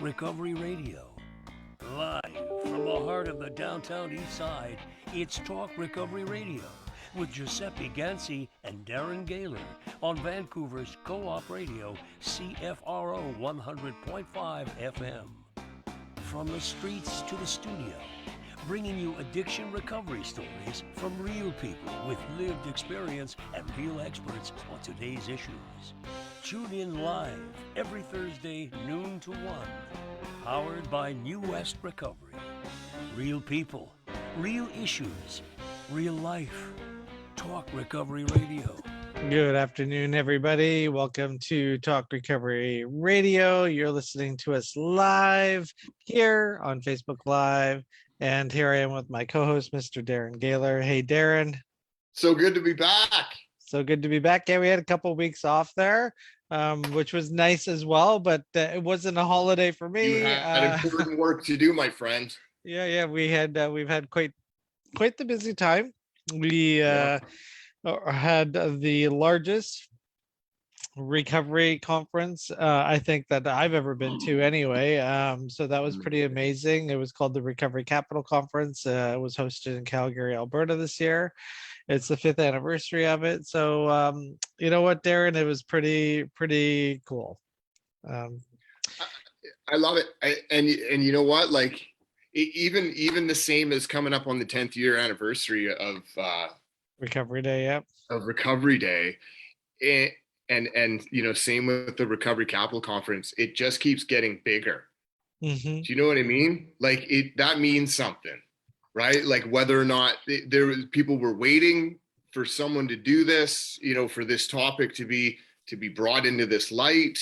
Recovery Radio. Live from the heart of the downtown east side, it's Talk Recovery Radio with Giuseppe Ganci and Darren Gaylor on Vancouver's Co-op Radio, CFRO 100.5 FM. From the streets to the studio, bringing you addiction recovery stories from real people with lived experience and real experts on today's issues. Tune in live every Thursday, noon to 1. Powered by New West Recovery. Real people, real issues, real life. Talk Recovery Radio. Good afternoon, everybody. Welcome to Talk Recovery Radio. You're listening to us live here on Facebook Live. And here I am with my co-host, Mr. Darren Gaylor. Hey, Darren. So good to be back. So good to be back. Yeah, we had a couple of weeks off there, which was nice as well, but it wasn't a holiday for me. You had important work to do, my friend. Yeah, we've had quite the busy time. We had the largest recovery conference I think that I've ever been to anyway. So that was pretty amazing. It was called the Recovery Capital Conference. It was hosted in Calgary, Alberta this year. It's the 5th anniversary of it. So you know what, Darren, it was pretty cool. I love it. And you know what, like even the same as coming up on the 10th year anniversary of Recovery Day. Yep. Of Recovery Day. And you know, same with the Recovery Capital Conference, it just keeps getting bigger. Mm-hmm. Do you know what I mean? Like that means something, right? Like whether or not there was people were waiting for someone to do this, you know, for this topic to be brought into this light.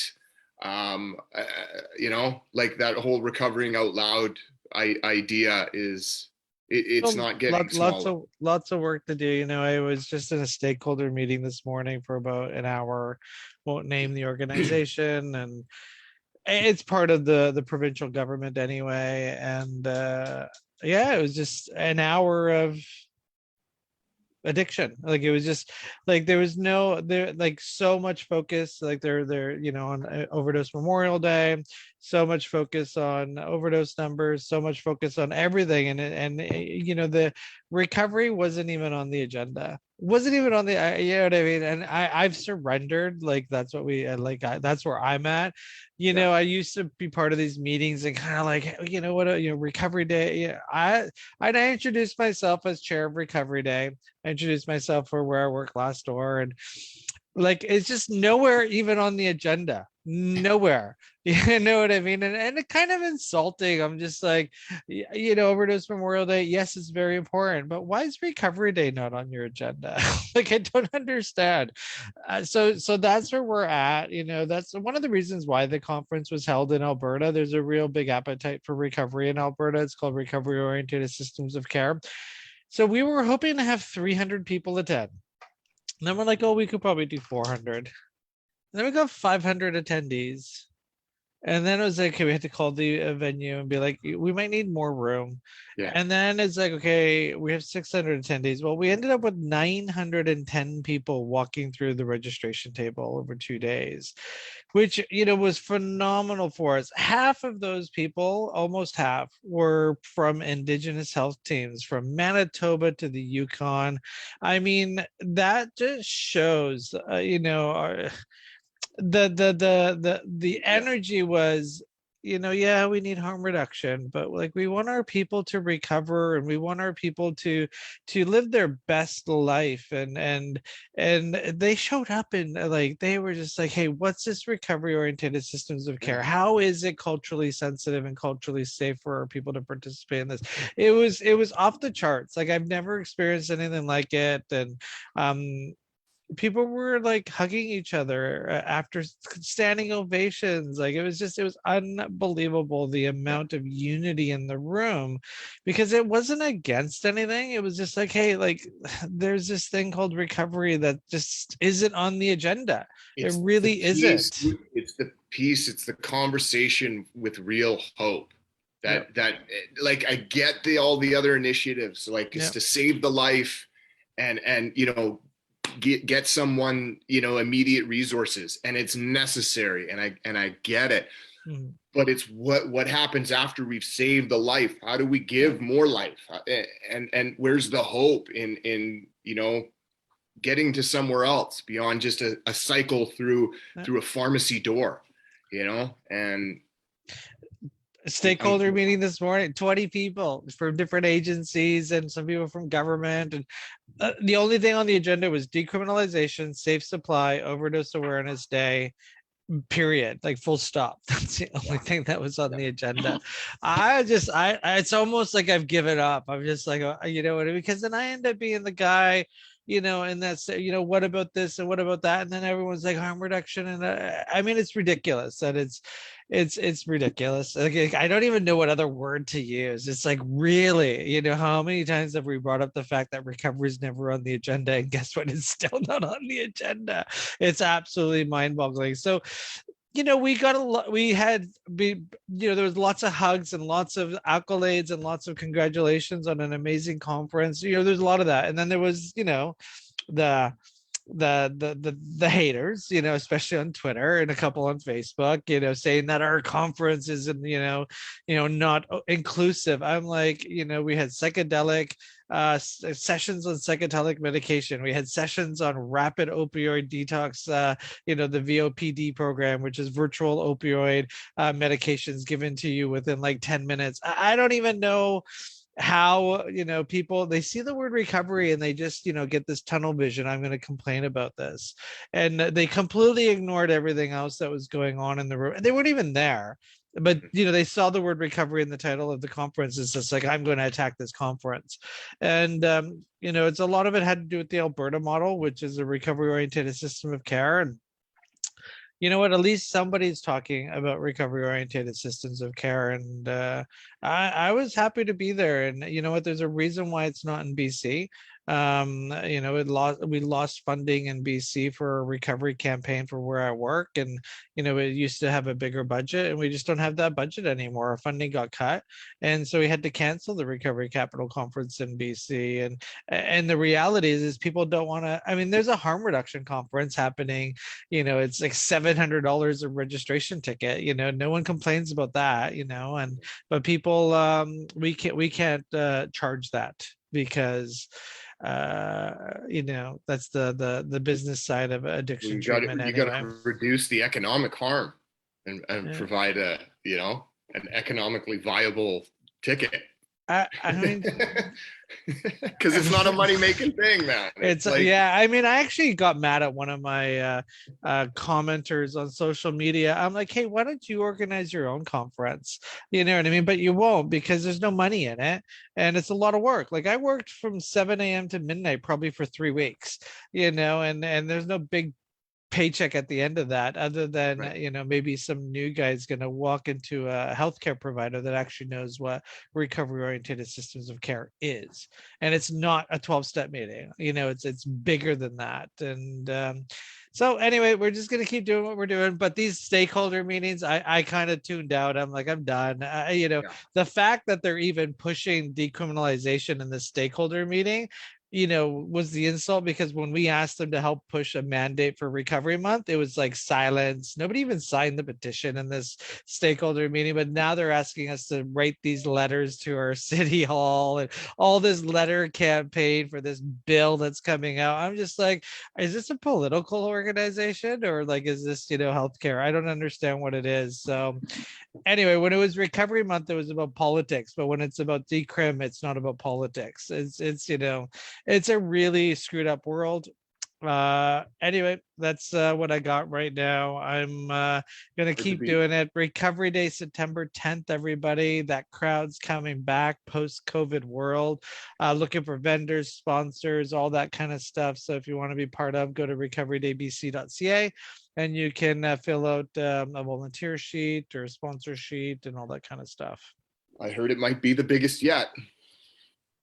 You know, like that whole recovering out loud idea is it's not getting smaller. Lots of work to do. You know, I was just in a stakeholder meeting this morning for about an hour. Won't name the organization, and it's part of the provincial government anyway. And yeah, it was just an hour of addiction. Like it was just like there was like so much focus, like they're you know, on overdose Memorial Day, so much focus on overdose numbers, so much focus on everything, and you know, the recovery wasn't even on the agenda, wasn't even on the you know what I mean. And I've surrendered. Like that's what we that's where I'm at. You know, I used to be part of these meetings and kind of like, you know what, you know, Recovery Day. Yeah, I introduced myself as chair of Recovery Day. I introduced myself for where I work last door, and like it's just nowhere even on the agenda. Nowhere. You know what I mean? And it's kind of insulting. I'm just like, you know, overdose Memorial Day, yes, it's very important, but why is Recovery Day not on your agenda? Like, I don't understand. So that's where we're at. You know, that's one of the reasons why the conference was held in Alberta. There's a real big appetite for recovery in Alberta. It's called Recovery Oriented Systems of Care. So we were hoping to have 300 people attend. And then we're like, oh, we could probably do 400. And then we got 500 attendees. And then it was like, okay, we had to call the venue and be like, we might need more room. Yeah. And then it's like, okay, we have 600 attendees. Well, we ended up with 910 people walking through the registration table over 2 days, which, you know, was phenomenal for us. Half of those people, almost half, were from Indigenous health teams, from Manitoba to the Yukon. I mean, that just shows, you know, the energy was, you know, yeah, we need harm reduction, but like we want our people to recover, and we want our people to live their best life, and they showed up, and like they were just like, hey, what's this recovery oriented systems of care? How is it culturally sensitive and culturally safe for our people to participate in this? It was off the charts. Like I've never experienced anything like it. And people were like hugging each other after standing ovations. Like it was unbelievable, the amount of unity in the room, because it wasn't against anything. It was just like, hey, like there's this thing called recovery that just isn't on the agenda. It really isn't. It's the piece, it's the conversation with real hope. That like I get all the other initiatives, like it's to save the life and you know, get someone, you know, immediate resources, and it's necessary, and I get it. but it's what happens after we've saved the life. How do we give more life? And where's the hope in getting to somewhere else beyond just a cycle through a pharmacy door, and stakeholder meeting this morning, 20 people from different agencies and some people from government, and the only thing on the agenda was decriminalization, safe supply, overdose awareness day, period, like full stop. That's the only thing that was on the agenda. It's almost like I've given up. I'm just like, you know what I mean? Because then I end up being the guy, and that's, what about this and what about that? And then everyone's like harm reduction. And I mean, it's ridiculous that it's ridiculous. Like, I don't even know what other word to use. It's like, really, how many times have we brought up the fact that recovery is never on the agenda, and guess what, it's still not on the agenda. It's absolutely mind-boggling. So we got a lot, there was lots of hugs and lots of accolades and lots of congratulations on an amazing conference. There's a lot of that. And then there was the haters, especially on Twitter, and a couple on Facebook, saying that our conference isn't, not inclusive. I'm like, we had psychedelic sessions on psychedelic medication. We had sessions on rapid opioid detox, the VOPD program, which is virtual opioid medications given to you within like 10 minutes. I don't even know how people, they see the word recovery and they just get this tunnel vision. I'm going to complain about this, and they completely ignored everything else that was going on in the room, and they weren't even there. But they saw the word recovery in the title of the conference. It's just like, I'm going to attack this conference. And it's a lot of it had to do with the Alberta model, which is a recovery oriented system of care. And you know what, at least somebody's talking about recovery oriented systems of care. And I was happy to be there. And you know what, there's a reason why it's not in BC. We lost funding in BC for a recovery campaign for where I work, and it used to have a bigger budget, and we just don't have that budget anymore. Our funding got cut, and so we had to cancel the Recovery Capital Conference in BC. And the reality is people don't want to. I mean, there's a harm reduction conference happening. It's like $700 a registration ticket. No one complains about that. But people, we can't charge that, because that's the business side of addiction treatment. You got to reduce the economic harm and provide an economically viable ticket. I mean, because it's not a money-making thing, man. It's like, I mean, I actually got mad at one of my commenters on social media. I'm like, hey, why don't you organize your own conference? You know what I mean? But you won't, because there's no money in it, and it's a lot of work. Like, I worked from 7 a.m. to midnight probably for 3 weeks, and there's no big paycheck at the end of that, other than maybe some new guy's going to walk into a healthcare provider that actually knows what recovery oriented systems of care is. And it's not a 12-step meeting, it's bigger than that. And so anyway, we're just going to keep doing what we're doing. But these stakeholder meetings, I kind of tuned out. I'm like, I'm done. The fact that they're even pushing decriminalization in the stakeholder meeting was the insult, because when we asked them to help push a mandate for Recovery Month, it was like silence. Nobody even signed the petition in this stakeholder meeting, but now they're asking us to write these letters to our city hall and all this letter campaign for this bill that's coming out. I'm just like, is this a political organization, or like, is this, healthcare? I don't understand what it is. So anyway, when it was Recovery Month, it was about politics, but when it's about decrim, it's not about politics. It's a really screwed up world. Anyway, that's what I got right now. I'm gonna keep doing it. Recovery Day, September 10th, everybody. That crowd's coming back, post-COVID world. Looking for vendors, sponsors, all that kind of stuff. So if you want to be part of, go to recoverydaybc.ca, and you can fill out a volunteer sheet or a sponsor sheet and all that kind of stuff. I heard it might be the biggest yet.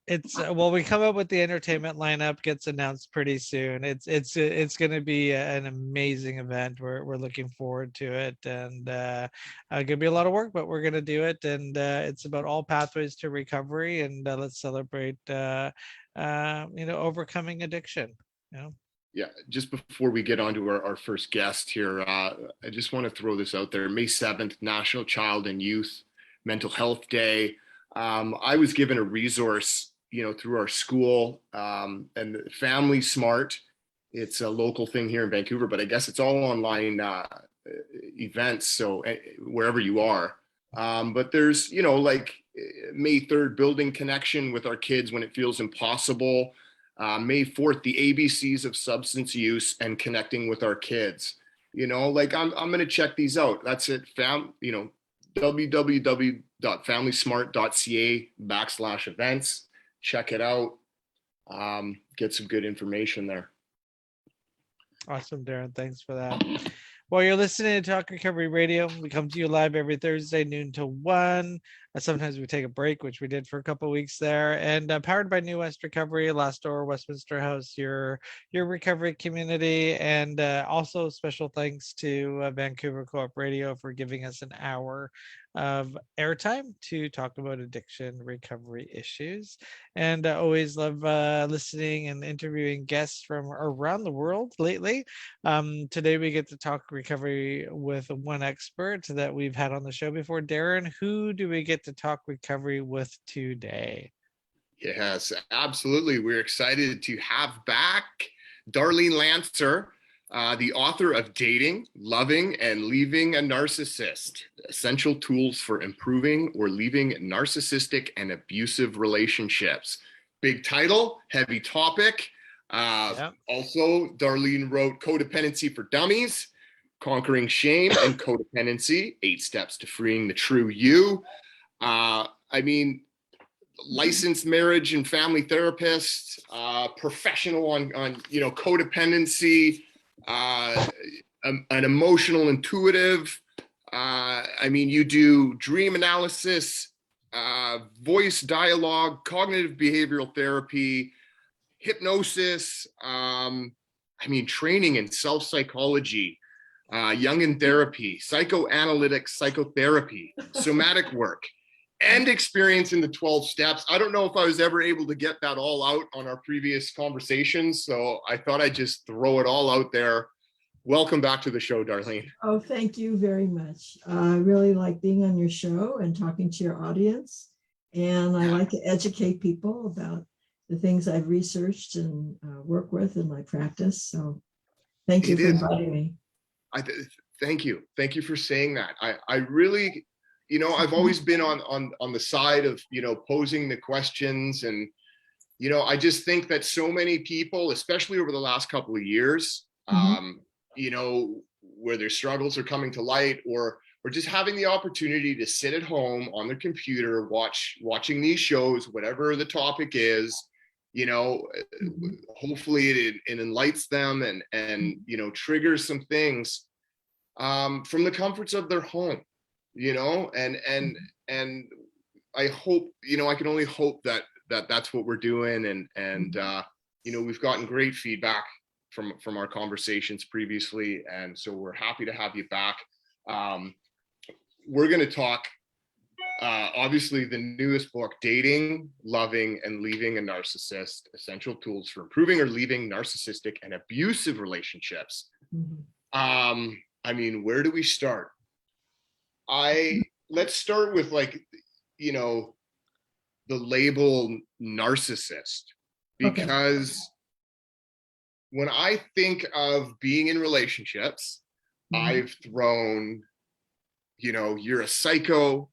It's we come up with the entertainment lineup, gets announced pretty soon. It's going to be an amazing event. We're looking forward to it, and going to be a lot of work, but we're going to do it. And it's about all pathways to recovery, and let's celebrate overcoming addiction. Yeah, just before we get on to our first guest here, I just want to throw this out there. May 7th, National Child and Youth Mental Health Day. I was given a resource, through our school, and Family Smart. It's a local thing here in Vancouver, but I guess it's all online events, so wherever you are. But there's, like May 3rd, building connection with our kids when it feels impossible. May 4th, the ABCs of substance use and connecting with our kids. Like I'm going to check these out. That's it. www.familysmart.ca/events. Check it out. Get some good information there. Awesome, Darren. Thanks for that. Well, you're listening to Talk Recovery Radio. We come to you live every Thursday, noon to 1. Sometimes we take a break, which we did for a couple of weeks there. And powered by New West Recovery, Last Door, Westminster House, your recovery community. And also special thanks to Vancouver Co-op Radio for giving us an hour of airtime to talk about addiction recovery issues. And always love listening and interviewing guests from around the world lately. Today we get to talk recovery with one expert that we've had on the show before. Darren, who do we get to talk recovery with today? Yes, absolutely. We're excited to have back Darlene Lancer, the author of Dating, Loving, and Leaving a Narcissist, Essential Tools for Improving or Leaving Narcissistic and Abusive Relationships. Big title, heavy topic. Also, Darlene wrote Codependency for Dummies, Conquering Shame and Codependency, 8 Steps to Freeing the True You. Licensed marriage and family therapist, professional on codependency, an emotional intuitive. You do dream analysis, voice dialogue, cognitive behavioral therapy, hypnosis, training in self-psychology, Jungian therapy, psychoanalytic psychotherapy, somatic work, and experience in the 12 steps. I don't know if I was ever able to get that all out on our previous conversations, so I thought I'd just throw it all out there. Welcome back to the show, Darlene. Oh, thank you very much. I really like being on your show and talking to your audience. And I like to educate people about the things I've researched and work with in my practice. So thank you for inviting me. Thank you. Thank you for saying that. I really, I've always been on the side of, posing the questions. And, I just think that so many people, especially over the last couple of years, where their struggles are coming to light, or just having the opportunity to sit at home on their computer, watching these shows, whatever the topic is, hopefully it enlightens them and triggers some things from the comforts of their home, and I hope, I can only hope that that's what we're doing. And we've gotten great feedback from our conversations previously. And so we're happy to have you back. We're going to talk, obviously, the newest book, Dating, Loving, and Leaving a Narcissist, Essential Tools for Improving or Leaving Narcissistic and Abusive Relationships. Where do we start? Let's start with the label narcissist, because when I think of being in relationships, I've thrown, you're a psycho,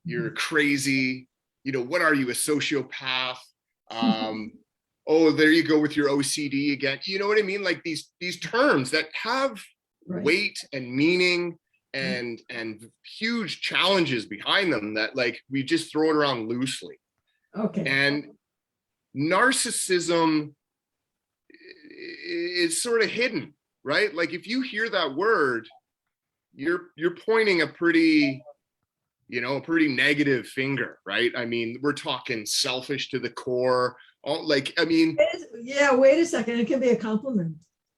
you're crazy, what are you, a sociopath? Oh, there you go with your OCD again. You know what I mean? Like these terms that have weight and meaning and huge challenges behind them that we just throw it around loosely. And narcissism is sort of hidden, right? Like if you hear that word, you're pointing a pretty negative finger, right? We're talking selfish to the core. Wait a second. It can be a compliment.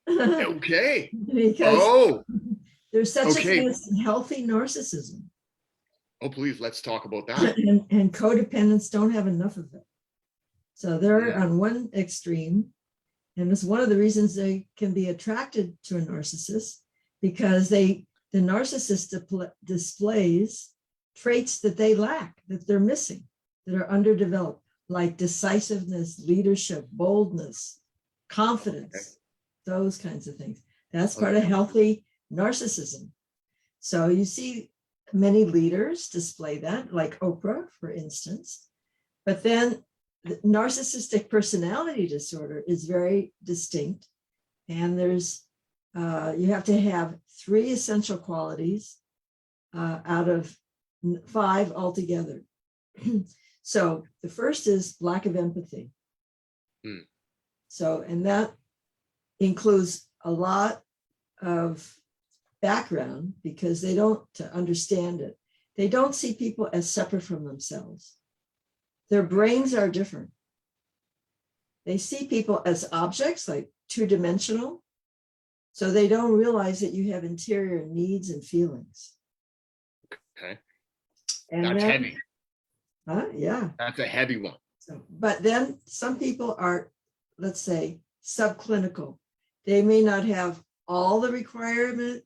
Okay. Because there's such a thing as healthy narcissism. Oh, please, let's talk about that. And codependents don't have enough of it. So they're on one extreme, And it's one of the reasons they can be attracted to a narcissist, because the narcissist displays traits that they lack, that they're missing, that are underdeveloped, like decisiveness, leadership, boldness, confidence, those kinds of things. That's part of healthy narcissism. So you see many leaders display that, like Oprah, for instance. But then the narcissistic personality disorder is very distinct. And there's, you have to have 3 essential qualities out of 5 altogether. So the first is lack of empathy. So, and that includes a lot of background, because they don't understand it. They don't see people as separate from themselves. Their brains are different. They see people as objects, like 2-dimensional. So they don't realize that you have interior needs and feelings. Okay. And that's then, heavy. Yeah. That's a heavy one. So, but then some people are, let's say, subclinical. They may not have all the required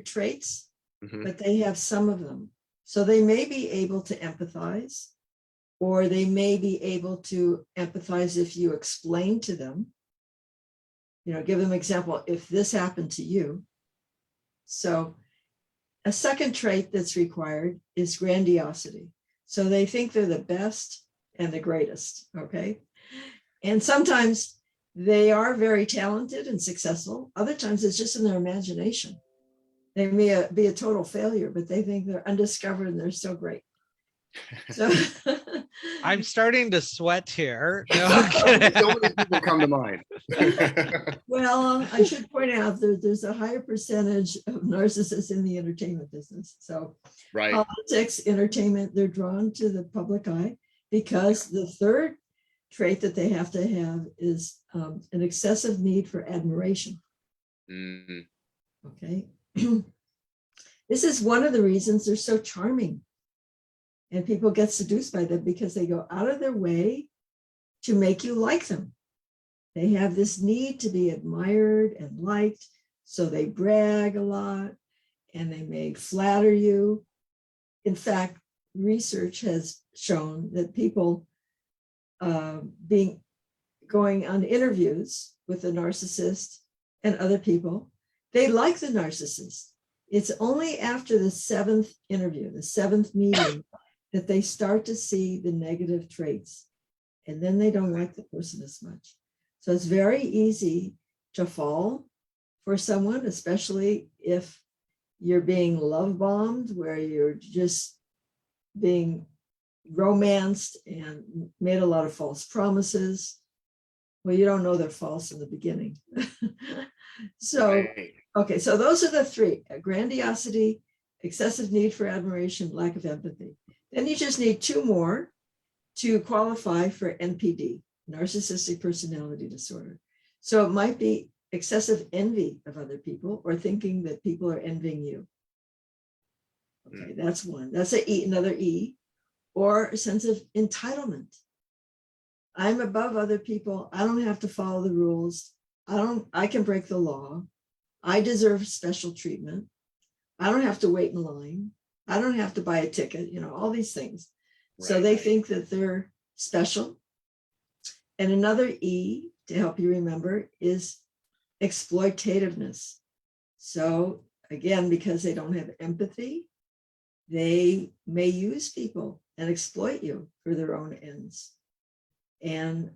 traits, but they have some of them. So they may be able to empathize, or they may be able to empathize if you explain to them, give them an example, if this happened to you. So a second trait that's required is grandiosity. So they think they're the best and the greatest, okay? And sometimes they are very talented and successful. Other times it's just in their imagination. They may be a total failure, but they think they're undiscovered and they're so great. So I'm starting to sweat here. So many people come to mind. Well, I should point out there's a higher percentage of narcissists in the entertainment business. So politics, entertainment, they're drawn to the public eye, because the third trait that they have to have is an excessive need for admiration. Okay. This is one of the reasons they're so charming. And people get seduced by them, because they go out of their way to make you like them. They have this need to be admired and liked. So they brag a lot, and they may flatter you. In fact, research has shown that people going on interviews with the narcissist and other people, they like the narcissist. It's only after the 7th interview, the 7th meeting, that they start to see the negative traits, and then they don't like the person as much. So it's very easy to fall for someone, especially if you're being love bombed, where you're just being romanced and made a lot of false promises. Well, you don't know they're false in the beginning. So, okay, so those are the 3: grandiosity, excessive need for admiration, lack of empathy. Then you just need 2 more to qualify for NPD, narcissistic personality disorder. So it might be excessive envy of other people, or thinking that people are envying you. Okay, that's one. That's another E. Or a sense of entitlement. I'm above other people. I don't have to follow the rules. I can break the law. I deserve special treatment. I don't have to wait in line. I don't have to buy a ticket, all these things. So they think that they're special. And another E, to help you remember, is exploitativeness. So again, because they don't have empathy, they may use people and exploit you for their own ends. And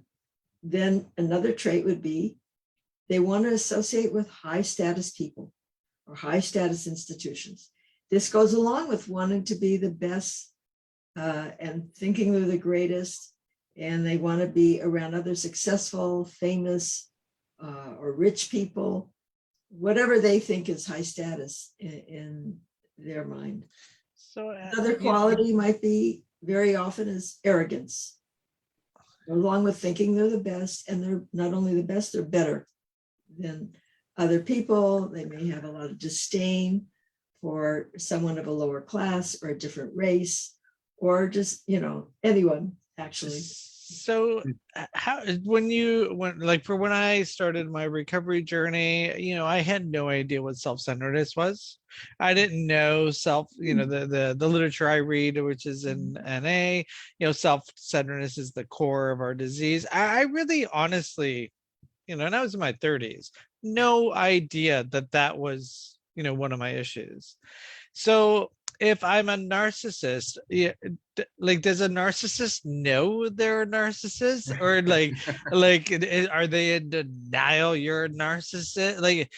then another trait would be they want to associate with high status people or high status institutions. This goes along with wanting to be the best and thinking they're the greatest, and they want to be around other successful, famous, or rich people, whatever they think is high status in their mind. So another quality might be, very often, is arrogance, along with thinking they're the best, and they're not only the best, they're better than other people. They may have a lot of disdain for someone of a lower class or a different race, or just, anyone, actually. So how when I started my recovery journey, I had no idea what self-centeredness was. I didn't know the literature I read, which is in NA, self-centeredness is the core of our disease. I really honestly, and I was in my 30s, no idea that was, one of my issues. So if I'm a narcissist, does a narcissist know they're a narcissist, or are they in denial you're a narcissist?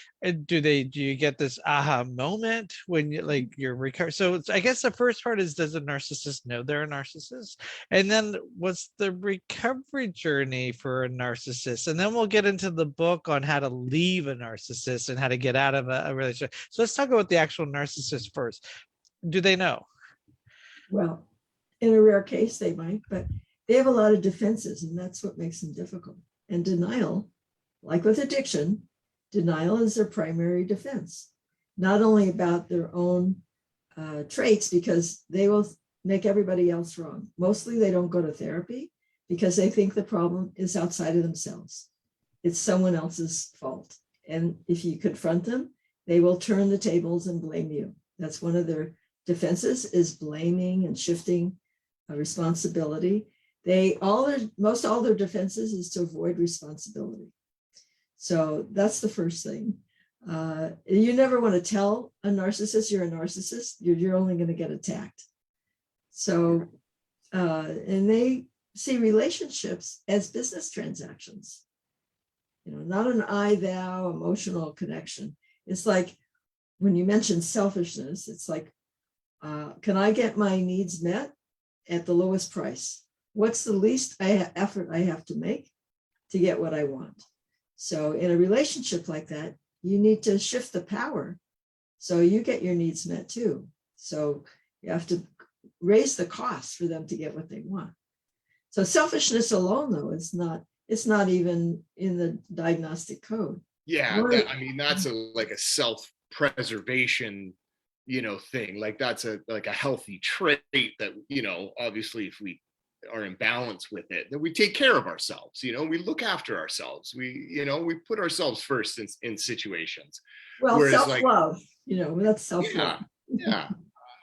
Do you get this aha moment when you're recovered? So I guess the first part is, does a narcissist know they're a narcissist? And then what's the recovery journey for a narcissist? And then we'll get into the book on how to leave a narcissist and how to get out of a relationship. So let's talk about the actual narcissist first. Do they know? Well, in a rare case, they might, but they have a lot of defenses, and that's what makes them difficult. And denial, like with addiction, denial is their primary defense, not only about their own traits, because they will make everybody else wrong. Mostly they don't go to therapy because they think the problem is outside of themselves. It's someone else's fault. And if you confront them, they will turn the tables and blame you. That's one of their defenses, is blaming and shifting responsibility. Most all their defenses is to avoid responsibility. So that's the first thing. You never want to tell a narcissist you're a narcissist. You're only going to get attacked. So, and they see relationships as business transactions. Not an I-thou emotional connection. It's like when you mention selfishness, it's like, can I get my needs met at the lowest price? What's the least effort I have to make to get what I want? So in a relationship like that, you need to shift the power so you get your needs met too. So you have to raise the cost for them to get what they want. So selfishness alone, though, it's not even in the diagnostic code. Yeah, that's like a self-preservation thing. Like that's a healthy trait that, obviously if we are in balance with it, that we take care of ourselves, we look after ourselves. We put ourselves first in situations. Well, whereas self-love, that's self-love. Yeah.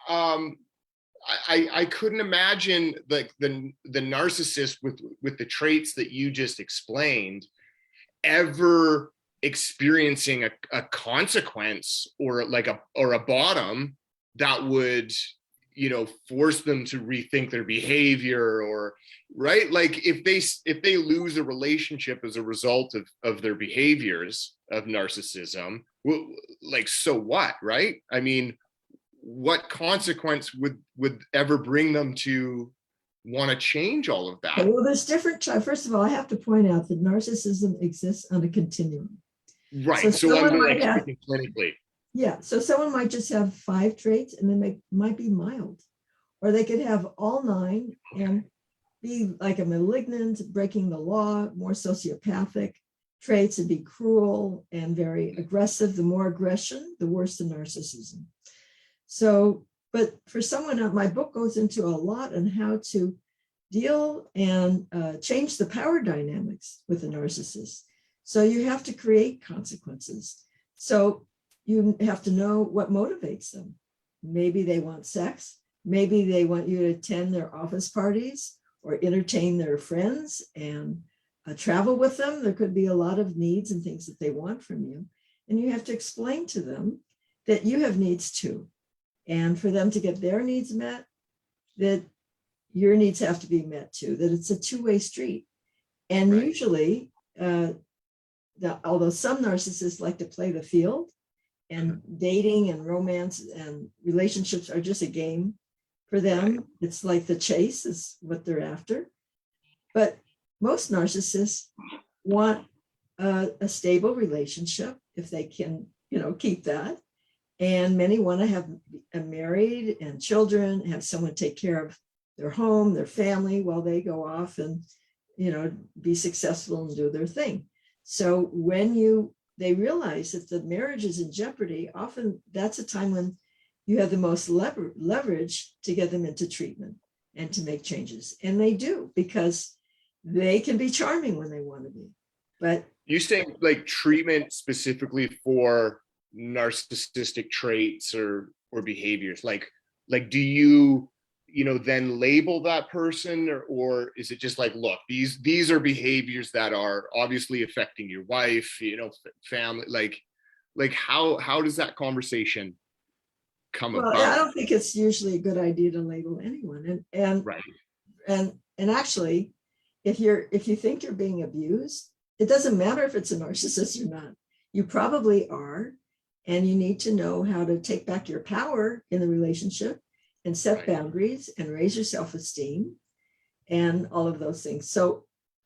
I couldn't imagine like the narcissist with the traits that you just explained ever experiencing a consequence or a bottom that would force them to rethink their behavior, or right, like if they lose a relationship as a result of their behaviors of narcissism, like, so what, right? I mean, what consequence would ever bring them to want to change all of that? Well, there's different. First of all, I have to point out that narcissism exists on a continuum. Right. So I'm like speaking clinically. Yeah. So someone might just have 5 traits and they might be mild, or they could have all 9 and be like a malignant, breaking the law, more sociopathic traits, and be cruel and very aggressive. The more aggression, the worse the narcissism. So, but for someone, my book goes into a lot on how to deal and change the power dynamics with a narcissist. So you have to create consequences. So you have to know what motivates them. Maybe they want sex. Maybe they want you to attend their office parties or entertain their friends and travel with them. There could be a lot of needs and things that they want from you. And you have to explain to them that you have needs too. And for them to get their needs met, that your needs have to be met too, that it's a two-way street. And right. Usually, although some narcissists like to play the field, and dating and romance and relationships are just a game for them. Right. It's like the chase is what they're after. But most narcissists want a stable relationship if they can, keep that. And many want to have married and children, have someone take care of their home, their family, while they go off and, be successful and do their thing. So when they realize that the marriage is in jeopardy, often that's a time when you have the most leverage to get them into treatment and to make changes. And they do, because they can be charming when they want to be. But you saying like treatment specifically for narcissistic traits or behaviors, like do you then label that person, or is it just like, look, these are behaviors that are obviously affecting your wife, family, like how does that conversation come well, about? I don't think it's usually a good idea to label anyone. Right. And actually, if you think you're being abused, it doesn't matter if it's a narcissist or not. You probably are, and you need to know how to take back your power in the relationship and set boundaries and raise your self-esteem and all of those things. So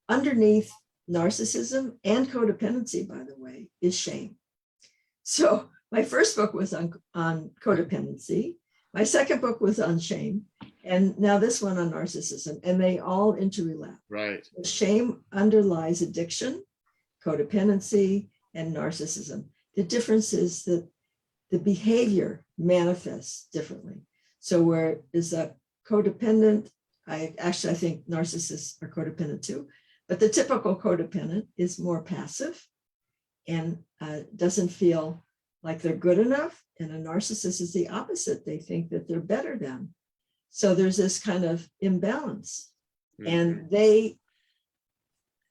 underneath narcissism and codependency, by the way, is shame. So my first book was on codependency. My second book was on shame. And now this one on narcissism, and they all interrelate. Right. Shame underlies addiction, codependency, and narcissism. The difference is that the behavior manifests differently. So where is a codependent, I think narcissists are codependent too, but the typical codependent is more passive and doesn't feel like they're good enough. And a narcissist is the opposite. They think that they're better than. So there's this kind of imbalance. And they,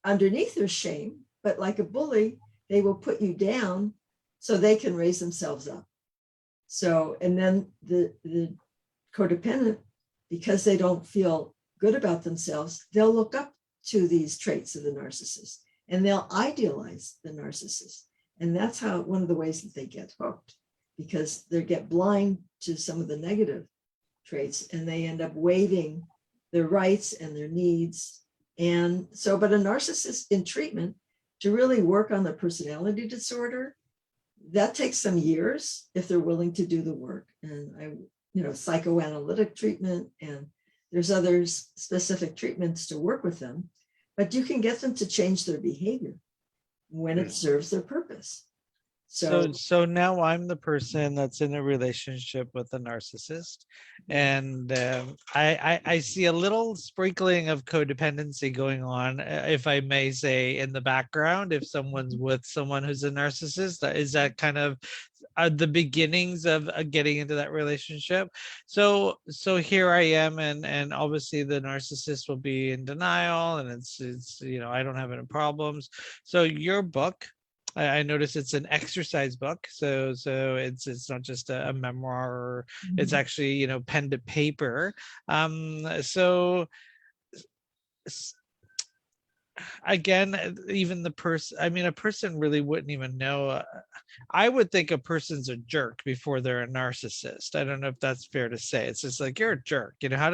underneath their shame, but like a bully, they will put you down so they can raise themselves up. So, and then the codependent, because they don't feel good about themselves, they'll look up to these traits of the narcissist and they'll idealize the narcissist. And that's how, one of the ways that they get hooked, because they get blind to some of the negative traits and they end up waiving their rights and their needs. And so, but a narcissist in treatment, to really work on the personality disorder, that takes some years if they're willing to do the work. And psychoanalytic treatment, and there's other specific treatments to work with them, but you can get them to change their behavior when it serves their purpose. So now I'm the person that's in a relationship with a narcissist, and I see a little sprinkling of codependency going on, if I may say, in the background. If someone's with someone who's a narcissist, is that kind of the beginnings of getting into that relationship? So here I am, and obviously the narcissist will be in denial, and it's I don't have any problems. So your book, I noticed it's an exercise book, so it's not just a memoir, or it's actually pen to paper. So again, even the person, a person really wouldn't even know. I would think a person's a jerk before they're a narcissist. I don't know if that's fair to say. It's just like, you're a jerk. Why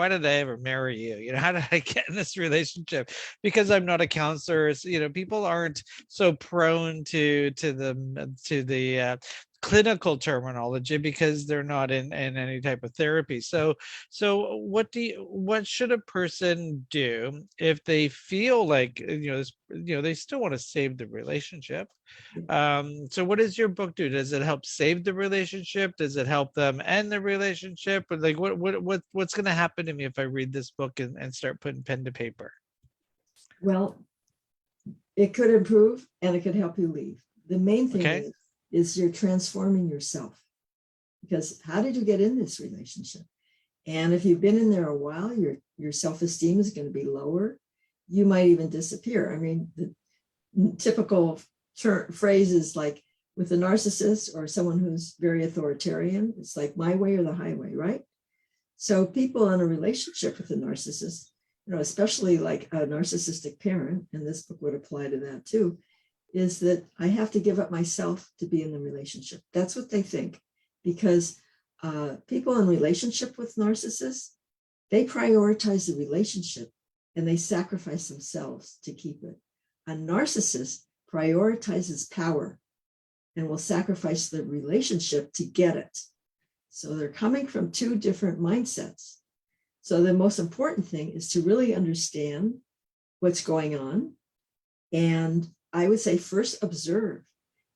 did I ever marry you? How did I get in this relationship? Because I'm not a counselor. People aren't so prone to the clinical terminology because they're not in any type of therapy. So what should a person do if they feel like they still want to save the relationship? So what does your book do? Does it help save the relationship? Does it help them end the relationship? Or like what's going to happen to me if I read this book and start putting pen to paper? Well, it could improve and it could help you leave. The main thing is you're transforming yourself, because how did you get in this relationship? And if you've been in there a while, your self-esteem is going to be lower. You might even disappear. The typical phrase is like, with a narcissist or someone who's very authoritarian, it's like my way or the highway, right? So people in a relationship with a narcissist, especially like a narcissistic parent, and this book would apply to that too, is that I have to give up myself to be in the relationship. That's what they think, because people in relationship with narcissists, they prioritize the relationship and they sacrifice themselves to keep it. A narcissist prioritizes power and will sacrifice the relationship to get it. So they're coming from two different mindsets. So the most important thing is to really understand what's going on. And I would say first observe.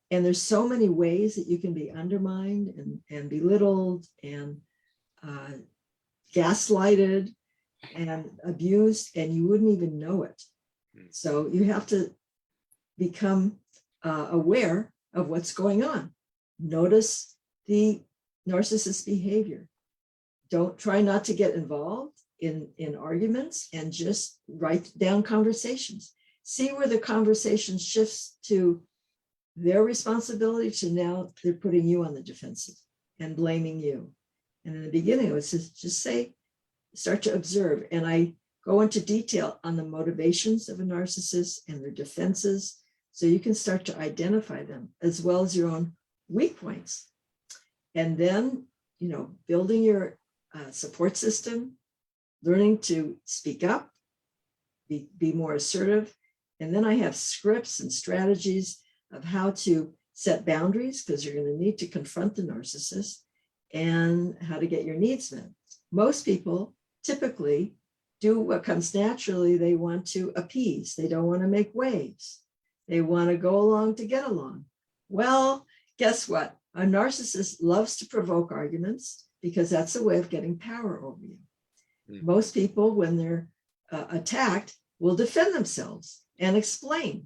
And there's so many ways that you can be undermined and belittled and gaslighted. and abused, and you wouldn't even know it. So you have to become aware of what's going on. Notice the narcissist behavior. Don't try not to get involved in arguments, and just write down conversations. See where the conversation shifts to their responsibility to now they're putting you on the defensive and blaming you. And in the beginning, it was just say, start to observe. And I go into detail on the motivations of a narcissist and their defenses, so you can start to identify them as well as your own weak points. And then, building your support system, learning to speak up, be more assertive. And then I have scripts and strategies of how to set boundaries, because you're going to need to confront the narcissist, and how to get your needs met. Most people typically do what comes naturally. They want to appease. They don't want to make waves. They want to go along to get along. Well, guess what? A narcissist loves to provoke arguments, because that's a way of getting power over you. Most people, when they're attacked, will defend themselves and explain.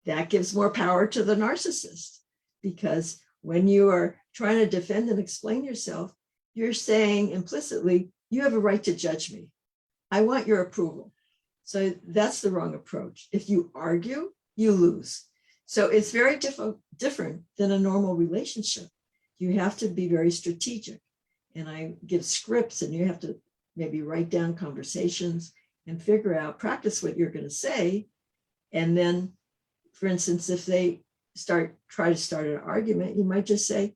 That gives more power to the narcissist, because when you are trying to defend and explain yourself, you're saying implicitly, you have a right to judge me. I want your approval. So that's the wrong approach. If you argue, you lose. So it's very different than a normal relationship. You have to be very strategic. And I give scripts, and you have to maybe write down conversations and figure out, practice what you're going to say. And then, for instance, if they try to start an argument, you might just say,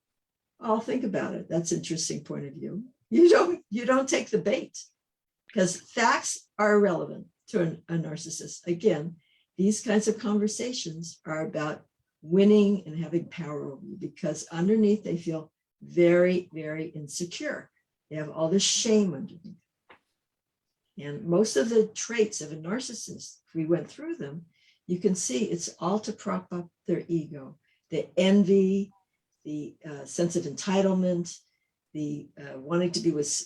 I'll think about it. That's an interesting point of view. You don't take the bait, because facts are irrelevant to a narcissist. Again, these kinds of conversations are about winning and having power over you, because underneath they feel very, very insecure. They have all this shame underneath. And most of the traits of a narcissist, if we went through them, you can see it's all to prop up their ego, the envy, the sense of entitlement, the wanting to be with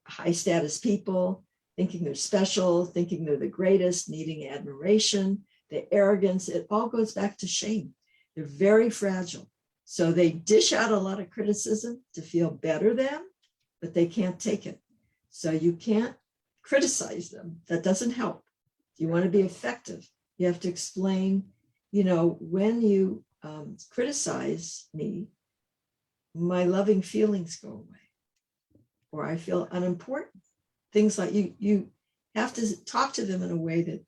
high status people, thinking they're special, thinking they're the greatest, needing admiration, the arrogance. It all goes back to shame. They're very fragile. So they dish out a lot of criticism to feel better than, but they can't take it. So you can't criticize them. That doesn't help. If you want to be effective, you have to explain, when you criticize me, my loving feelings go away, or I feel unimportant. Things like you have to talk to them in a way that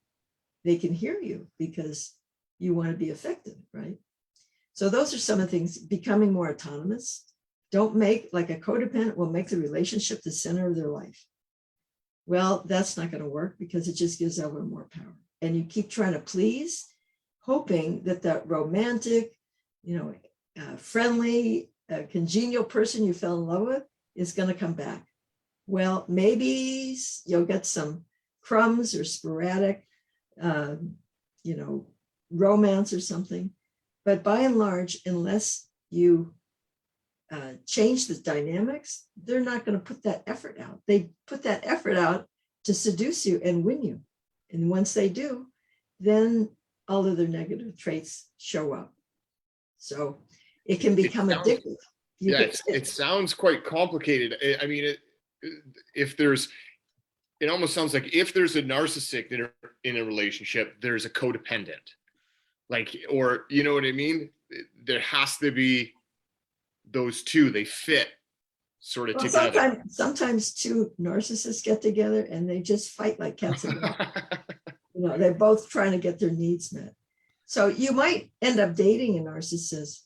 they can hear you, because you want to be effective, right? So those are some of the things. Becoming more autonomous. Don't make, like a codependent will make the relationship the center of their life. Well, that's not going to work, because it just gives everyone more power. And you keep trying to please, hoping that romantic, friendly, congenial person you fell in love with is going to come back. Well, maybe you'll get some crumbs or sporadic, romance or something. But by and large, unless you change the dynamics, they're not going to put that effort out. They put that effort out to seduce you and win you. And once they do, then all of their negative traits show up. So it can become addictive. It sounds quite complicated. I mean, it almost sounds like if there's a narcissistic in a relationship, there's a codependent. Or you know what I mean? There has to be those two. They fit sort of together. Sometimes two narcissists get together and they just fight like cats and dogs. They're both trying to get their needs met. So you might end up dating a narcissist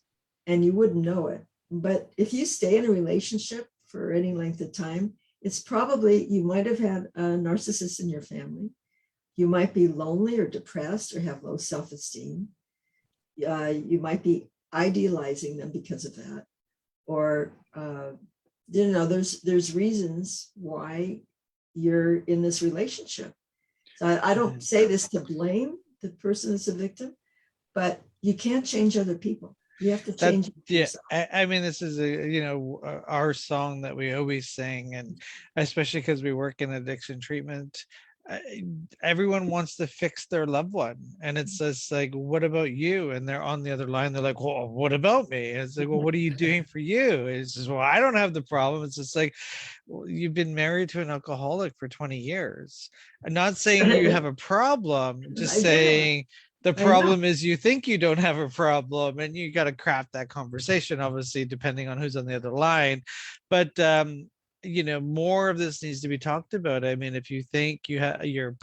and you wouldn't know it. But if you stay in a relationship for any length of time, it's probably, you might have had a narcissist in your family. You might be lonely or depressed or have low self-esteem. You might be idealizing them because of that. Or, there's reasons why you're in this relationship. So I don't say this to blame the person that's a victim, but you can't change other people. You have to change it Yeah, yourself. I mean, this is our song that we always sing, and especially because we work in addiction treatment, everyone wants to fix their loved one, and it's just like, what about you? And they're on the other line, they're like, well, what about me? And it's like, well, what are you doing for you? It's just, well, I don't have the problem. It's just like, well, you've been married to an alcoholic for 20 years. I'm not saying you have a problem, just saying the problem is you think you don't have a problem, and you got to craft that conversation, obviously, depending on who's on the other line. But more of this needs to be talked about. I mean, if you think you have your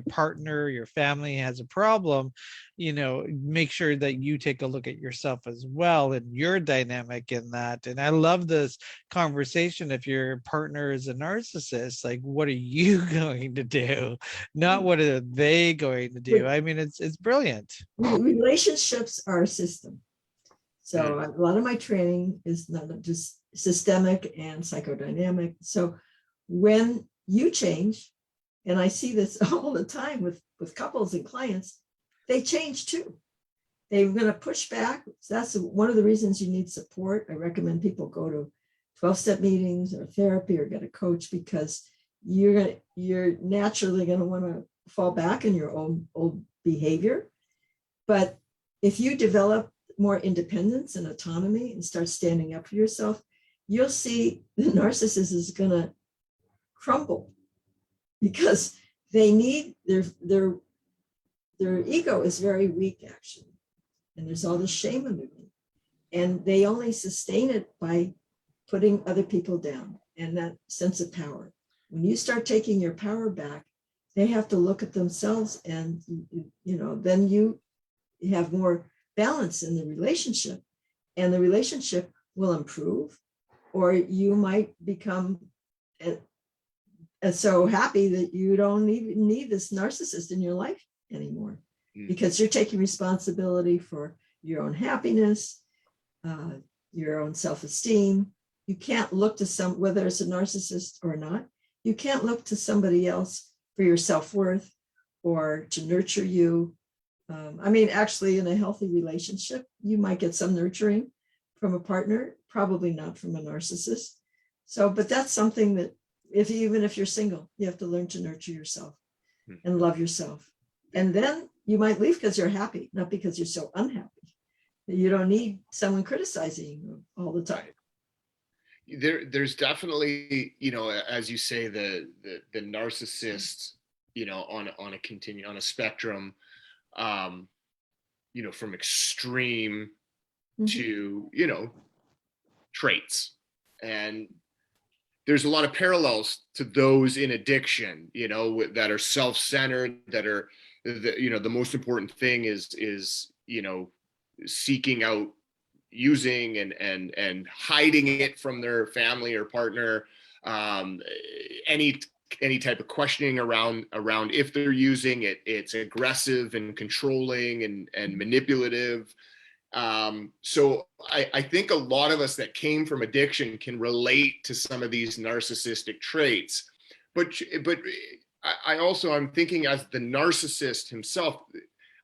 partner, your family has a problem, make sure that you take a look at yourself as well and your dynamic in that. And I love this conversation. If your partner is a narcissist, like, what are you going to do? Not what are they going to do? I mean, it's brilliant. Relationships are a system. So a lot of my training is not just systemic and psychodynamic. So when you change, and I see this all the time with couples and clients, they change too. They're going to push back. So that's one of the reasons you need support. I recommend people go to 12-step meetings or therapy or get a coach, because you're naturally going to want to fall back in your own old behavior. But if you develop more independence and autonomy and start standing up for yourself, you'll see the narcissist is going to crumble, because they need their ego is very weak, actually, and there's all this shame underneath, and they only sustain it by putting other people down and that sense of power. When you start taking your power back, they have to look at themselves, and then you have more balance in the relationship, and the relationship will improve, or you might become so happy that you don't even need this narcissist in your life anymore, because you're taking responsibility for your own happiness, your own self-esteem. You can't look to whether it's a narcissist or not, you can't look to somebody else for your self-worth or to nurture you. I mean, actually, in a healthy relationship, you might get some nurturing from a partner, probably not from a narcissist. So, but that's something that even if you're single, you have to learn to nurture yourself and love yourself. And then you might leave because you're happy, not because you're so unhappy. You don't need someone criticizing you all the time. There's definitely, as you say, the narcissist, on a continuum, on a spectrum, from extreme to, traits. And there's a lot of parallels to those in addiction, that are self-centered, that are, the most important thing is, seeking out using and hiding it from their family or partner, any type of questioning around if they're using it, it's aggressive and controlling and manipulative. So I think a lot of us that came from addiction can relate to some of these narcissistic traits, but I'm thinking, as the narcissist himself,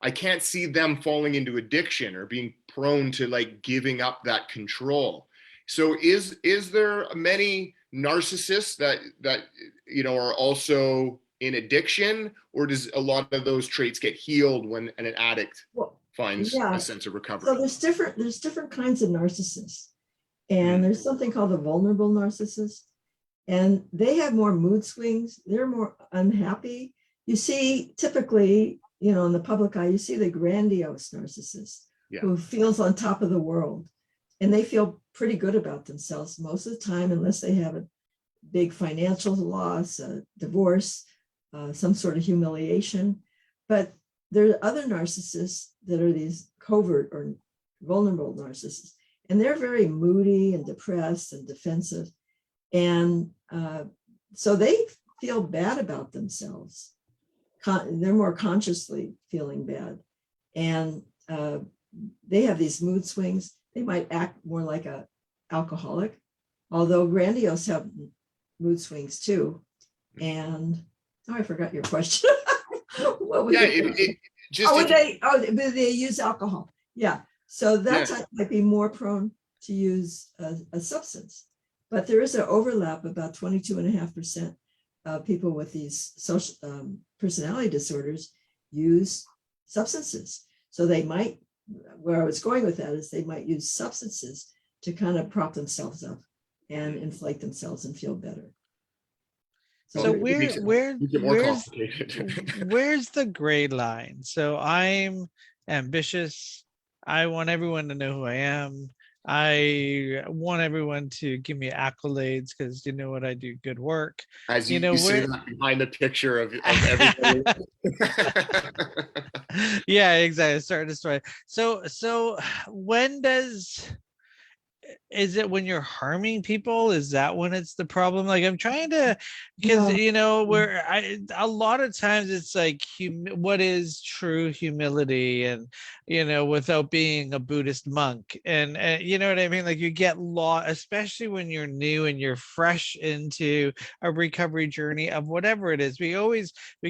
I can't see them falling into addiction or being prone to like giving up that control. So is there many narcissists that are also in addiction, or does a lot of those traits get healed when an addict finds a sense of recovery? So there's different kinds of narcissists, and there's something called the vulnerable narcissist, and they have more mood swings. They're more unhappy. You see, typically, in the public eye, you see the grandiose narcissist who feels on top of the world, and they feel pretty good about themselves most of the time, unless they have a big financial loss, a divorce, some sort of humiliation. But there are other narcissists that are these covert or vulnerable narcissists, and they're very moody and depressed and defensive. And so they feel bad about themselves. They're more consciously feeling bad. And they have these mood swings. They might act more like an alcoholic, although grandiose have mood swings too. And I forgot your question. What was they use alcohol. Yeah. So that type might be more prone to use a substance. But there is an overlap. About 22.5% of people with these social personality disorders use substances. So they might, where I was going with that is they might use substances to kind of prop themselves up and inflate themselves and feel better. So where's complicated. where's the gray line? So I'm ambitious. I want everyone to know who I am. I want everyone to give me accolades because you know what, I do good work. As you say that behind the picture of everybody. Yeah, exactly. Starting to story. So when is it when you're harming people? Is that when it's the problem? Like I'm trying to, because you know, where a lot of times it's like what is true humility, and you know, without being a Buddhist monk, and you know what I mean? Like you get lost, especially when you're new and you're fresh into a recovery journey of whatever it is. We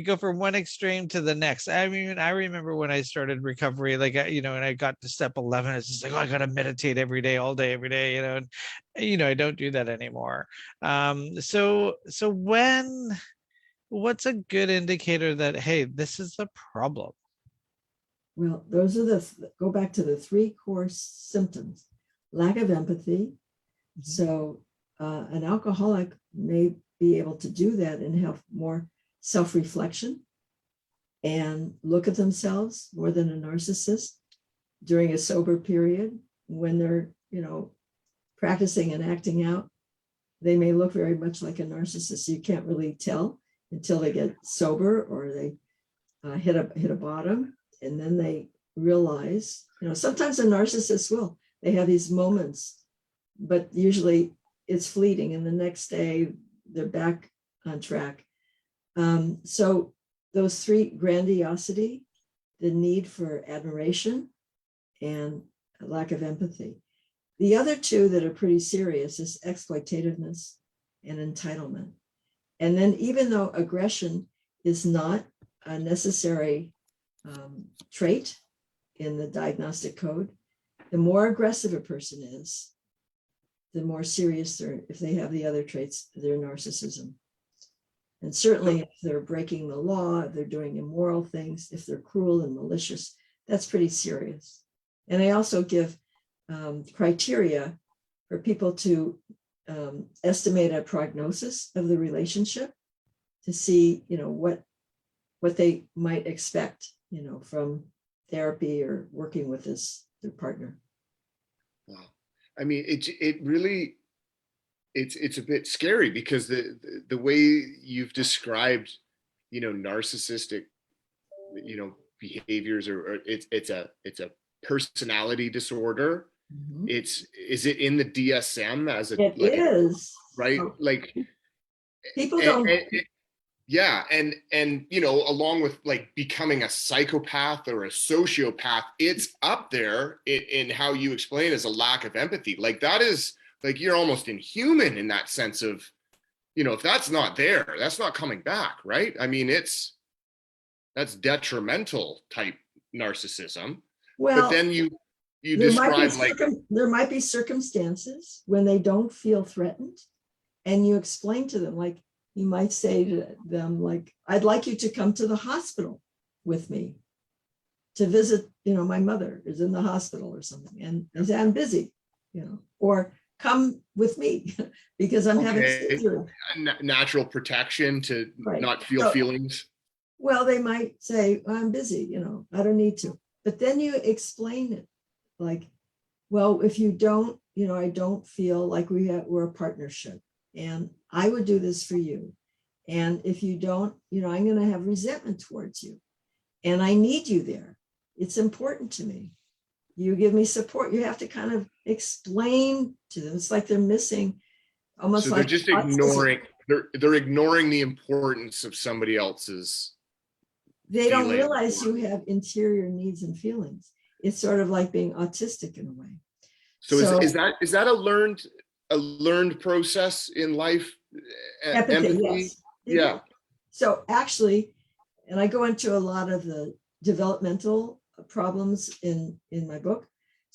go from one extreme to the next. I mean, I remember when I started recovery, like you know, and I got to step 11, it's just like, oh, I got to meditate every day, all day, every day, you know, and you know, I don't do that anymore. So what's a good indicator that, hey, this is the problem? Well, those are go back to the 3 core symptoms. Lack of empathy. So an alcoholic may be able to do that and have more self-reflection and look at themselves more than a narcissist during a sober period. When they're, you know, practicing and acting out, they may look very much like a narcissist. You can't really tell until they get sober or they hit a bottom, and then they realize, you know, sometimes a narcissist will. They have these moments, but usually it's fleeting, and the next day they're back on track. So those 3: grandiosity, the need for admiration, and a lack of empathy. The other 2 that are pretty serious is exploitativeness and entitlement. And then even though aggression is not a necessary trait in the diagnostic code, the more aggressive a person is, the more serious if they have the other traits, their narcissism. And certainly if they're breaking the law, if they're doing immoral things, if they're cruel and malicious, that's pretty serious. And I also give criteria for people to estimate a prognosis of the relationship to see, you know, what they might expect, you know, from therapy or working with their partner. Wow. I mean, it really, it's a bit scary because the way you've described, you know, narcissistic, you know, behaviors, or it's a personality disorder. Mm-hmm. Is it in the DSM as a? It is, right? Like people don't. Yeah, and you know, along with like becoming a psychopath or a sociopath, it's up there in how you explain as a lack of empathy. Like that is like you're almost inhuman in that sense of, you know, if that's not there, that's not coming back, right? I mean, that's detrimental type narcissism. Well, but then you describe like there might be circumstances when they don't feel threatened, and you explain to them, like you might say to them, like, I'd like you to come to the hospital with me to visit, you know, my mother is in the hospital or something, and they say, I'm busy, you know, or come with me because I'm having surgery. Natural protection to not feel feelings. Well, they might say, I'm busy, you know, I don't need to. But then you explain it like, well, if you don't, you know, I don't feel like we're a partnership, and I would do this for you. And if you don't, you know, I'm going to have resentment towards you, and I need you there. It's important to me. You give me support. You have to kind of explain to them. It's like they're missing almost, so like they're just ignoring. They're ignoring the importance of somebody else's. They don't realize you have interior needs and feelings. It's sort of like being autistic in a way. So is that a learned process in life? Empathy, yes. Yeah. So actually, and I go into a lot of the developmental problems in my book.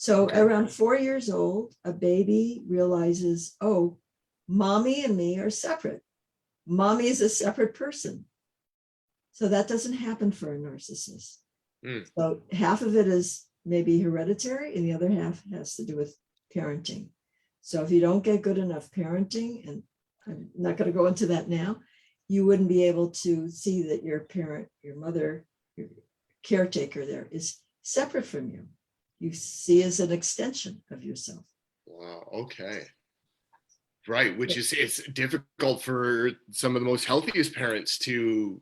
So Okay. around 4 years old, a baby realizes, oh, mommy and me are separate. Mommy is a separate person. So that doesn't happen for a narcissist. So half of it is maybe hereditary and the other half has to do with parenting. So if you don't get good enough parenting, and I'm not going to go into that now, you wouldn't be able to see that your parent, your mother, your caretaker there is separate from you. You see as an extension of yourself. Wow. Okay. Right. Which is, it's difficult for some of the most healthiest parents to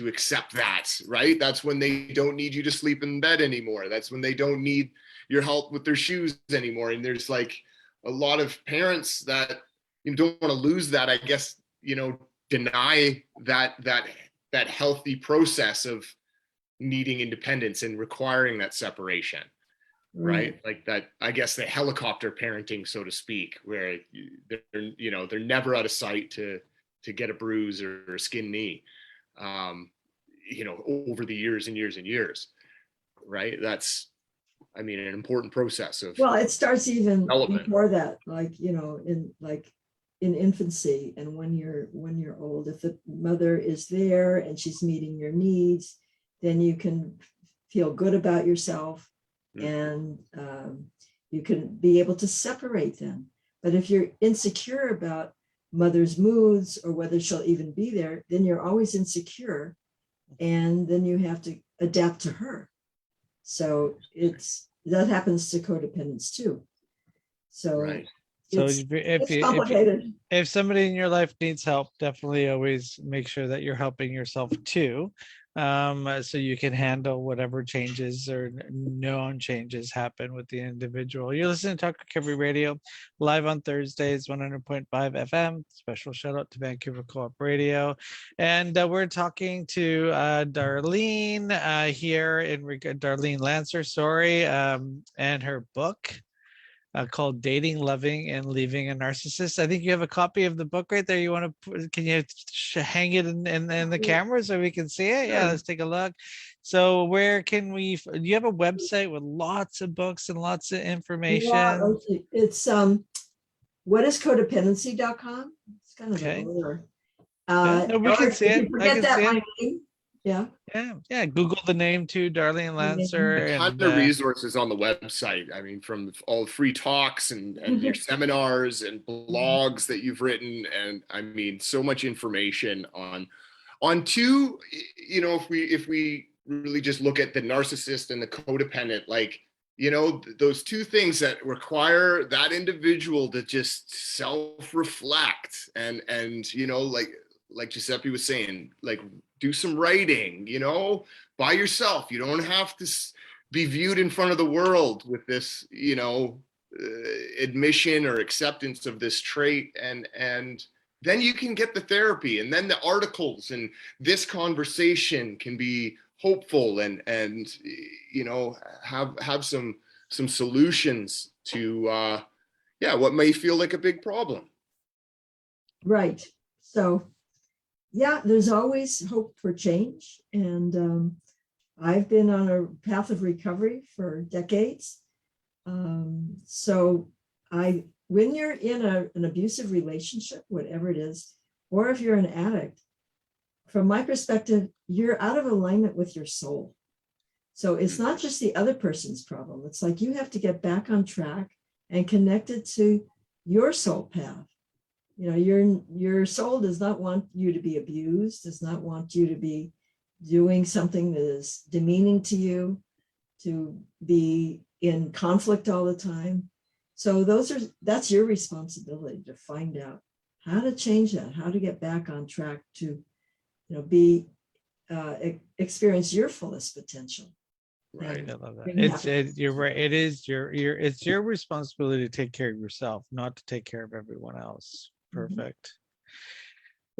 accept that, right? That's when they don't need you to sleep in bed anymore. That's when they don't need your help with their shoes anymore. And there's like a lot of parents that you don't want to lose that, I guess, deny that healthy process of needing independence and requiring that separation. Right. Like that, I guess the helicopter parenting, so to speak, where they're never out of sight to get a bruise or a skin knee, over the years and years and years. Right. That's, an important process of, well, it starts even development. before that, in infancy and when you're old. If the mother is there and she's meeting your needs, then you can feel good about yourself. And you can be able to separate them. But if you're insecure about mother's moods or whether she'll even be there, then you're always insecure. And then you have to adapt to her. So that happens to codependents too. So right. So it's complicated. if somebody in your life needs help, definitely always make sure that you're helping yourself too, so you can handle whatever changes or known changes happen with the individual. You're listening to Talk Recovery Radio, live on Thursdays, 100.5 FM. Special shout out to Vancouver Co-op Radio. And we're talking to Darlene here, Darlene Lancer, and her book, called Dating, Loving, and Leaving a Narcissist. I think you have a copy of the book right there. You want to can you hang it in the camera so we can see it? Yeah, let's take a look. So where can we, do you have a website with lots of books and lots of information? Yeah, it's whatiscodependency.com. It's kind of Okay. a blur. No, we can see it. I can see my it. name. Yeah. Yeah. Google the name too, Darlene Lancer. A ton And of resources on the website. From all free talks and your seminars and blogs that you've written. And so much information on two, if we really just look at the narcissist and the codependent, those two things that require that individual to just self-reflect and like Giuseppe was saying, do some writing, by yourself. You don't have to be viewed in front of the world with this, admission or acceptance of this trait. And then you can get the therapy, and then the articles and this conversation can be hopeful and have some solutions to, what may feel like a big problem. Right. So yeah, there's always hope for change. And I've been on a path of recovery for decades. So when you're in an abusive relationship, whatever it is, or if you're an addict, from my perspective, you're out of alignment with your soul. So it's not just the other person's problem. It's like you have to get back on track and connected to your soul path. Your soul does not want you to be abused, does not want you to be doing something that is demeaning to you, to be in conflict all the time. So that's your responsibility to find out how to change that, how to get back on track to, experience your fullest potential. Right. I love that. You're right. It is it's your responsibility to take care of yourself, not to take care of everyone else. Perfect.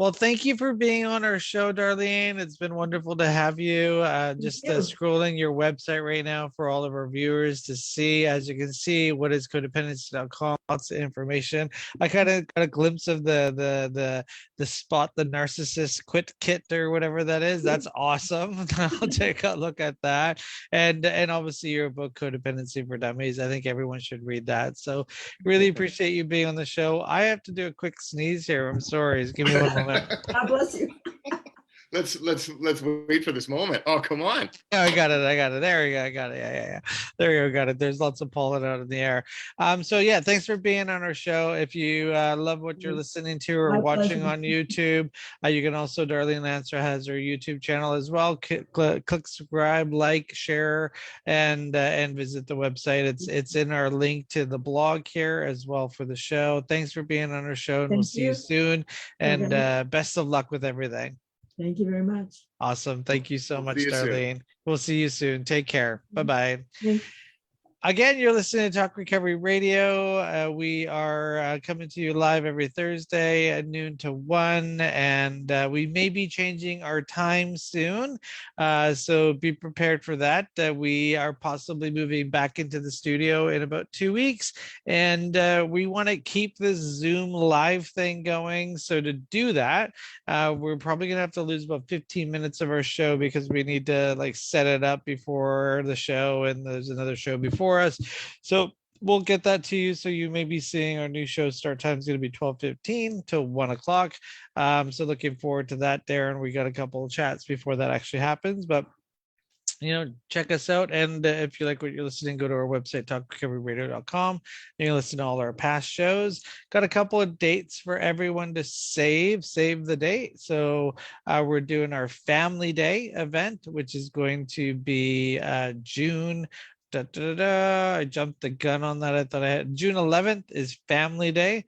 Well, thank you for being on our show, Darlene. It's been wonderful to have you. Just scrolling your website right now for all of our viewers to see. As you can see, what is codependency.com? Lots of information. I kind of got a glimpse of the spot, the Narcissist quit kit or whatever that is. That's awesome. I'll take a look at that. And obviously your book, Codependency for Dummies. I think everyone should read that. So really appreciate you being on the show. I have to do a quick sneeze here. I'm sorry. Just give me 1 moment. God bless you. Let's wait for this moment. Oh, come on. Yeah, I got it. There we go. I got it. Yeah. There you go. Got it. There's lots of pollen out in the air. So yeah, thanks for being on our show. If you love what you're listening to or watching on YouTube, you can also, Darlene Lancer has her YouTube channel as well. Click subscribe, like, share, and visit the website. It's in our link to the blog here as well for the show. Thanks for being on our show, and we'll see you soon. And best of luck with everything. Thank you very much. Awesome. Thank you so much, Darlene. We'll see you soon. Take care. Bye-bye. Again, you're listening to Talk Recovery Radio. We are coming to you live every Thursday at noon to 1, and we may be changing our time soon. So be prepared for that. We are possibly moving back into the studio in about 2 weeks, and we want to keep this Zoom live thing going. So to do that, we're probably going to have to lose about 15 minutes of our show because we need to set it up before the show, and there's another show before us. So we'll get that to you. So you may be seeing our new show start time is going to be 12:15 to 1 o'clock. So looking forward to that, Darren. We got a couple of chats before that actually happens, but check us out. And if you like what you're listening, go to our website, talkrecoveryradio.com. You can listen to all our past shows. Got a couple of dates for everyone to save the date. So we're doing our Family Day event, which is going to be June. I jumped the gun on that. I thought I had June 11th is Family Day.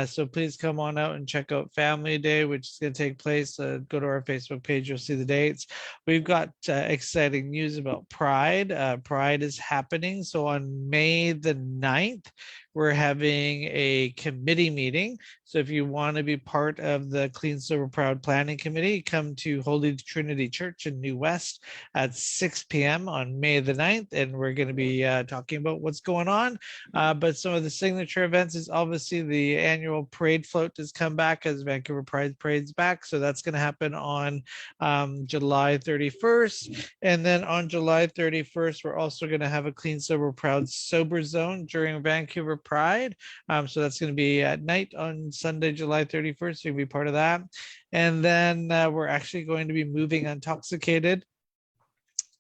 So please come on out and check out Family Day, which is going to take place. Go to our Facebook page. You'll see the dates. We've got exciting news about Pride. Pride is happening. So on May the 9th, we're having a committee meeting. So if you want to be part of the Clean, Sober, Proud Planning Committee, come to Holy Trinity Church in New West at 6 p.m. on May the 9th. And we're going to be talking about what's going on. But some of the signature events is obviously the annual parade float has come back as Vancouver Pride Parade's back. So that's going to happen on July 31st. And then on July 31st, we're also going to have a Clean, Sober, Proud Sober Zone during Vancouver Pride. So that's going to be at night on Sunday, July 31st. So you'll be part of that. And then we're actually going to be moving Intoxicated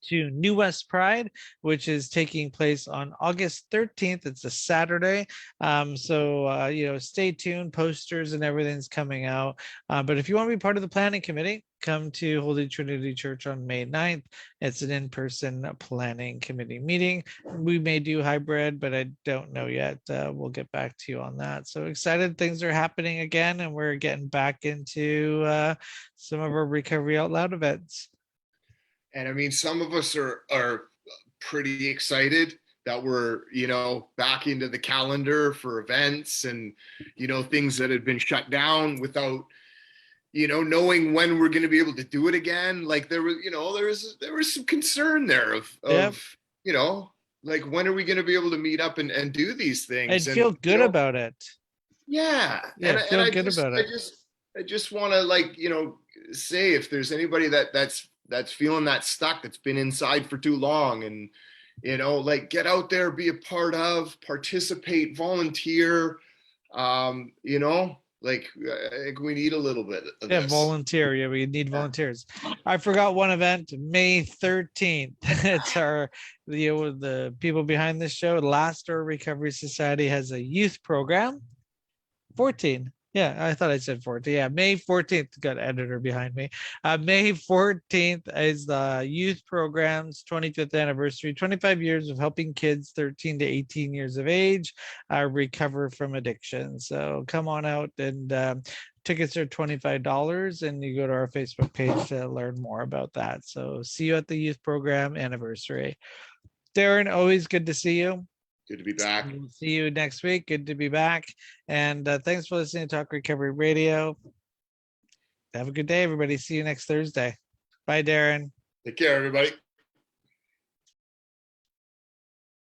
to New West Pride, which is taking place on August 13th. It's a Saturday. So stay tuned. Posters and everything's coming out. But if you want to be part of the planning committee, come to Holy Trinity Church on May 9th. It's an in-person planning committee meeting. We may do hybrid, but I don't know yet. We'll get back to you on that. So excited, things are happening again, and we're getting back into some of our Recovery Out Loud events. And I mean, some of us are pretty excited that we're, back into the calendar for events and, things that had been shut down without, knowing when we're going to be able to do it again. Like there was some concern there of when are we going to be able to meet up and do these things? I'd feel good about it. Yeah. I just want to say if there's anybody that's feeling that stuck, that's been inside for too long, and get out there, be a part of, participate, volunteer. I think we need a little bit of this. Volunteer. Yeah, we need volunteers. I forgot one event, May 13th. It's the people behind this show, Last Door Recovery Society, has a youth program. 14. Yeah, I thought I said 14. Yeah, May 14th, got editor behind me. May 14th is the youth program's 25th anniversary, 25 years of helping kids 13 to 18 years of age recover from addiction. So come on out, and tickets are $25, and you go to our Facebook page to learn more about that. So see you at the youth program anniversary. Darren, always good to see you. Good to be back. We'll see you next week. Good to be back. And thanks for listening to Talk Recovery Radio. Have a good day, everybody. See you next Thursday. Bye, Darren. Take care, everybody.